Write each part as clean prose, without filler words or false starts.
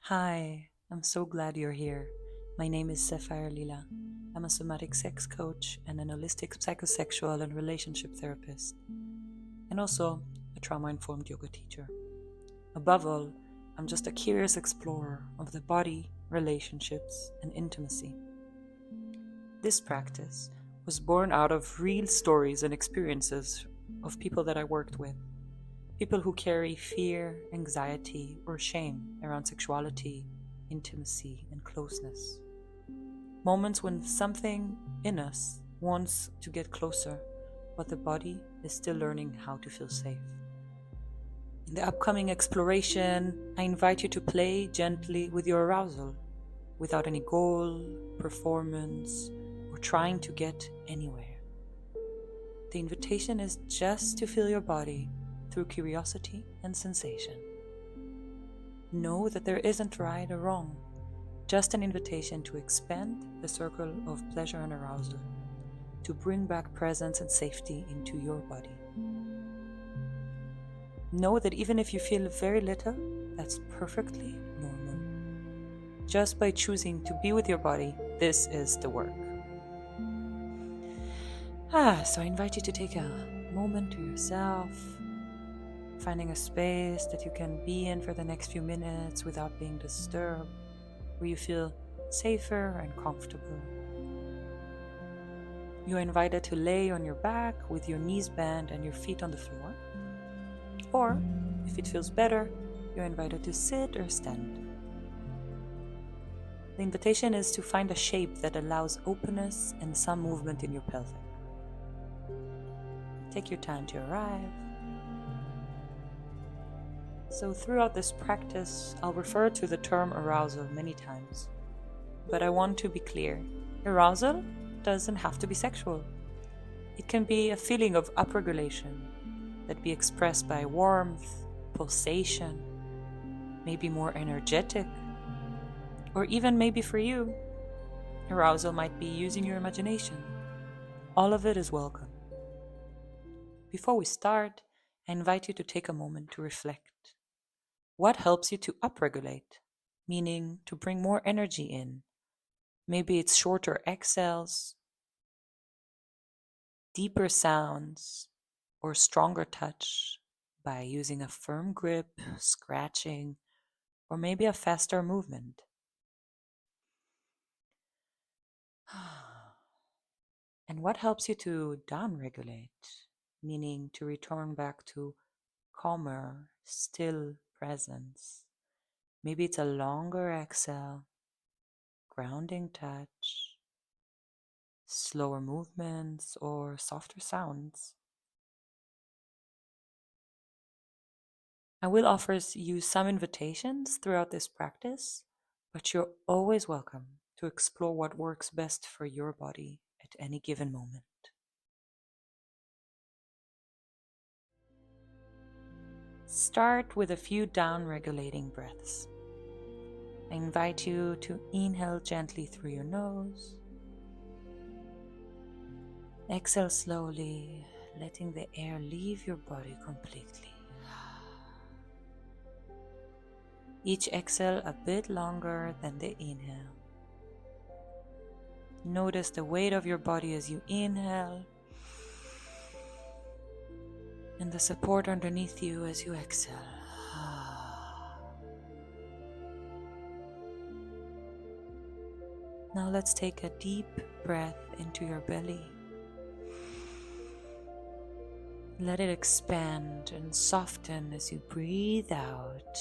Hi, I'm so glad you're here. My name is Sapphire Lila. I'm a somatic sex coach and an holistic psychosexual and relationship therapist, and also a trauma-informed yoga teacher. Above all, I'm just a curious explorer of the body, relationships, and intimacy. This practice was born out of real stories and experiences of people that I worked with. People who carry fear, anxiety, or shame around sexuality, intimacy, and closeness. Moments when something in us wants to get closer, but the body is still learning how to feel safe. In the upcoming exploration, I invite you to play gently with your arousal, without any goal, performance, or trying to get anywhere. The invitation is just to feel your body through curiosity and sensation. Know that there isn't right or wrong, just an invitation to expand the circle of pleasure and arousal, to bring back presence and safety into your body. Know that even if you feel very little, that's perfectly normal. Just by choosing to be with your body, this is the work. So I invite you to take a moment to yourself, finding a space that you can be in for the next few minutes without being disturbed, where you feel safer and comfortable. You're invited to lay on your back with your knees bent and your feet on the floor. Or, if it feels better, you're invited to sit or stand. The invitation is to find a shape that allows openness and some movement in your pelvic. Take your time to arrive. So throughout this practice, I'll refer to the term arousal many times. But I want to be clear, arousal doesn't have to be sexual. It can be a feeling of upregulation that be expressed by warmth, pulsation, maybe more energetic, or even maybe for you, arousal might be using your imagination. All of it is welcome. Before we start, I invite you to take a moment to reflect. What helps you to upregulate, meaning to bring more energy in? Maybe it's shorter exhales, deeper sounds, or stronger touch by using a firm grip, scratching, or maybe a faster movement. And what helps you to downregulate, meaning to return back to calmer, still presence? Maybe it's a longer exhale, grounding touch, slower movements, or softer sounds. I will offer you some invitations throughout this practice, but you're always welcome to explore what works best for your body at any given moment. Start with a few down-regulating breaths. I invite you to inhale gently through your nose. Exhale slowly, letting the air leave your body completely. Each exhale a bit longer than the inhale. Notice the weight of your body as you inhale and the support underneath you as you exhale. Now let's take a deep breath into your belly. Let it expand and soften as you breathe out.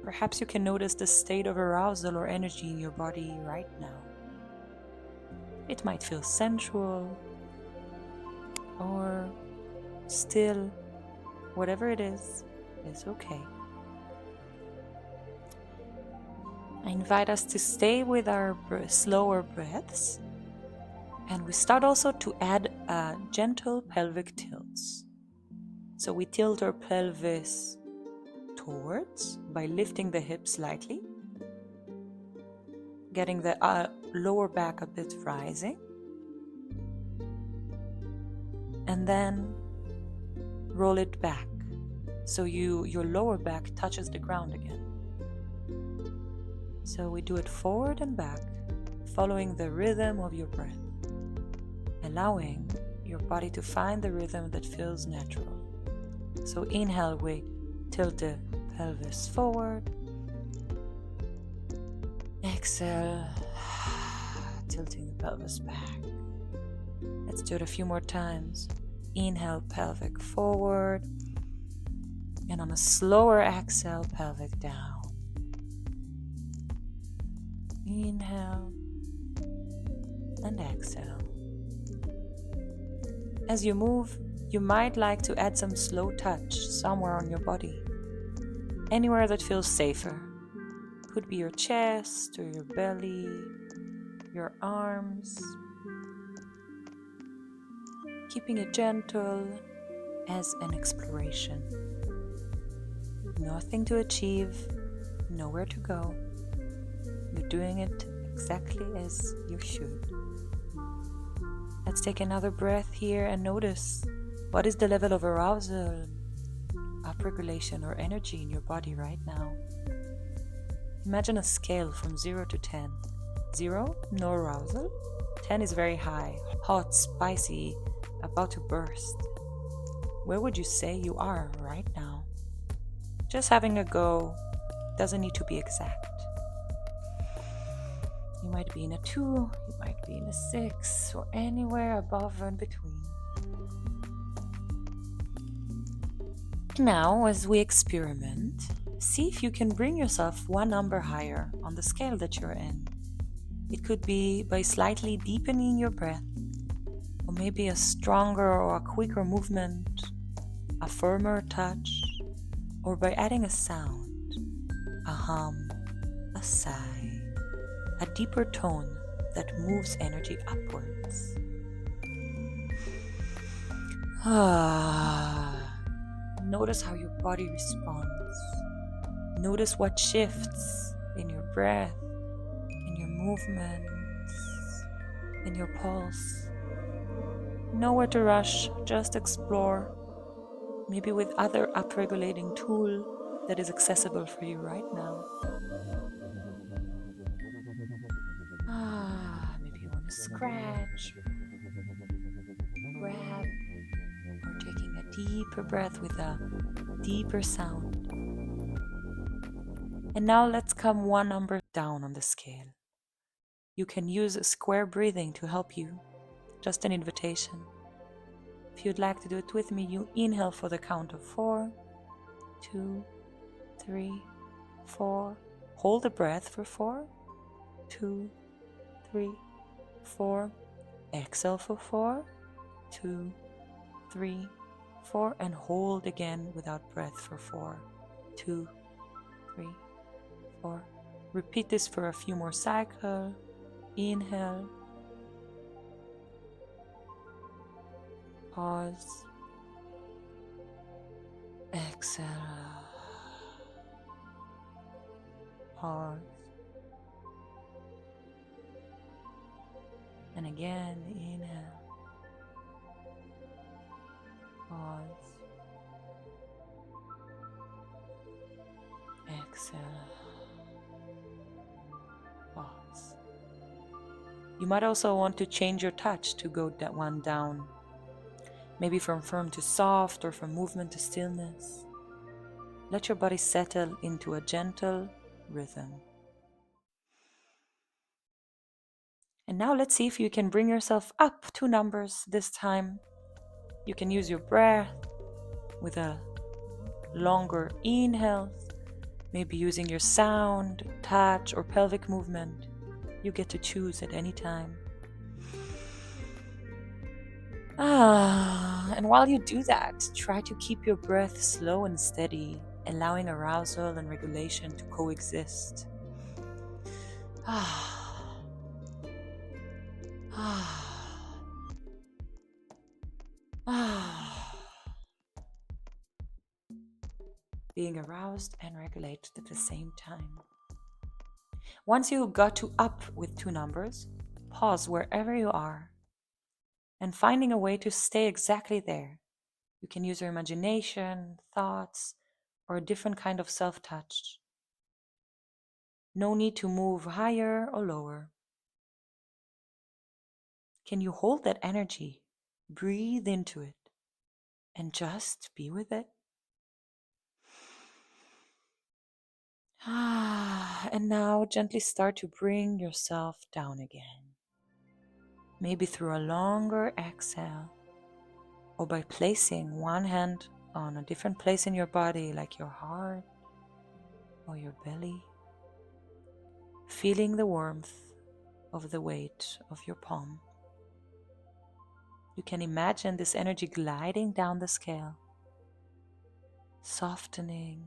Perhaps you can notice the state of arousal or energy in your body right now. It might feel sensual or still. Whatever it is okay. I invite us to stay with our slower breaths, and we start also to add gentle pelvic tilts. So we tilt our pelvis towards by lifting the hips slightly, getting the lower back a bit rising, and then roll it back so your lower back touches the ground again. So we do it forward and back, following the rhythm of your breath, allowing your body to find the rhythm that feels natural. So inhale, we tilt the pelvis forward. Exhale, tilting the pelvis back. Let's do it a few more times. Inhale, pelvic forward. And on a slower exhale, pelvic down. Inhale and exhale. As you move, you might like to add some slow touch somewhere on your body. Anywhere that feels safer. Could be your chest or your belly, your arms. Keeping it gentle as an exploration. Nothing to achieve, nowhere to go. You're doing it exactly as you should. Let's take another breath here and notice what is the level of arousal, upregulation, or energy in your body right now. Imagine a scale from 0 to 10. 0, no arousal. 10 is very high, hot, spicy, about to burst. Where would you say you are right now? Just having a go, doesn't need to be exact. You might be in a 2, you might be in a 6, or anywhere above and between. Now, as we experiment, see if you can bring yourself one number higher on the scale that you're in. It could be by slightly deepening your breath, or maybe a stronger or a quicker movement, a firmer touch, or by adding a sound, a hum, a sigh, a deeper tone that moves energy upwards. Notice how your body responds. Notice what shifts in your breath, in your movements, in your pulse. Nowhere to rush, just explore, maybe with other upregulating tool that is accessible for you right now. Maybe you want to scratch, grab, or taking a deeper breath with a deeper sound. And now let's come one number down on the scale. You can use square breathing to help you, just an invitation. If you'd like to do it with me, you inhale for the count of 4, 2, 3, 4. Hold the breath for 4, 2, 3, 4. Exhale for 4, 2, 3, 4. And hold again without breath for 4, 2, 3, 4. Repeat this for a few more cycles. Inhale. Pause. Exhale. Pause. And again, inhale. Pause. Exhale. Pause. You might also want to change your touch to go that one down. Maybe from firm to soft or from movement to stillness. Let your body settle into a gentle rhythm. And now let's see if you can bring yourself up 2 numbers this time. You can use your breath with a longer inhale, maybe using your sound, touch, or pelvic movement. You get to choose at any time. And while you do that, try to keep your breath slow and steady, allowing arousal and regulation to coexist. Being aroused and regulated at the same time. Once you got to up with 2 numbers, pause wherever you are and finding a way to stay exactly there. You can use your imagination, thoughts, or a different kind of self-touch. No need to move higher or lower. Can you hold that energy? Breathe into it and just be with it. And now gently start to bring yourself down again. Maybe through a longer exhale, or by placing one hand on a different place in your body, like your heart or your belly, feeling the warmth of the weight of your palm. You can imagine this energy gliding down the scale, softening.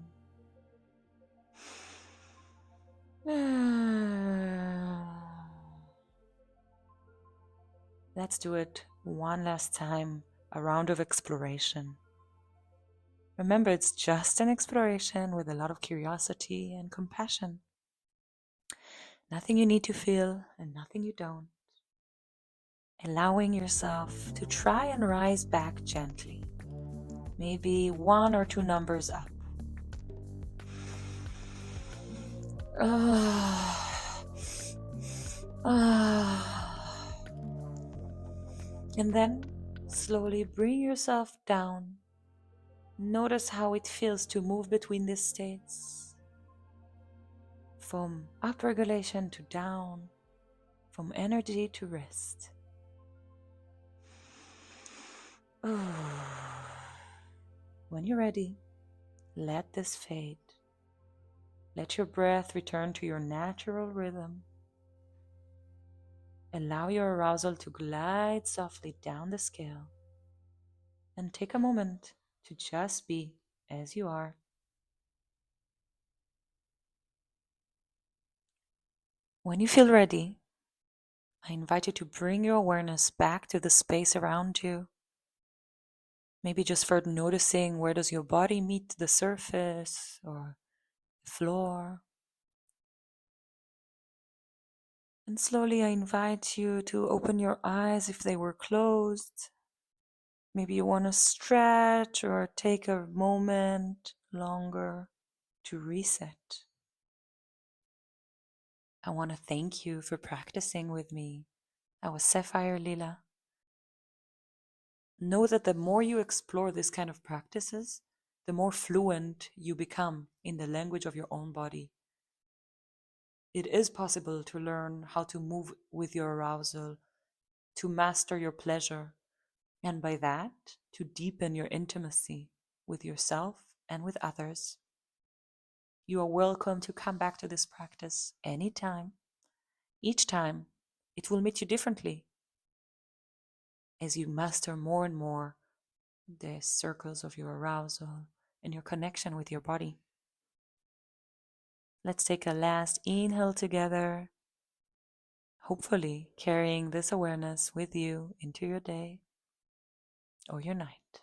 Let's do it one last time, a round of exploration. Remember, it's just an exploration with a lot of curiosity and compassion. Nothing you need to feel and nothing you don't. Allowing yourself to try and rise back gently, maybe 1 or 2 numbers up. And then slowly bring yourself down. Notice how it feels to move between these states, from upregulation to down, from energy to rest. When you're ready, let this fade. Let your breath return to your natural rhythm. Allow your arousal to glide softly down the scale, and take a moment to just be as you are. When you feel ready, I invite you to bring your awareness back to the space around you. Maybe just for noticing, where does your body meet the surface or the floor? And slowly I invite you to open your eyes if they were closed. Maybe you want to stretch or take a moment longer to reset. I want to thank you for practicing with me. I was Sapphire Lila. Know that the more you explore this kind of practices, the more fluent you become in the language of your own body. It is possible to learn how to move with your arousal, to master your pleasure, and by that, to deepen your intimacy with yourself and with others. You are welcome to come back to this practice anytime. Each time, it will meet you differently as you master more and more the circles of your arousal and your connection with your body. Let's take a last inhale together, hopefully carrying this awareness with you into your day or your night.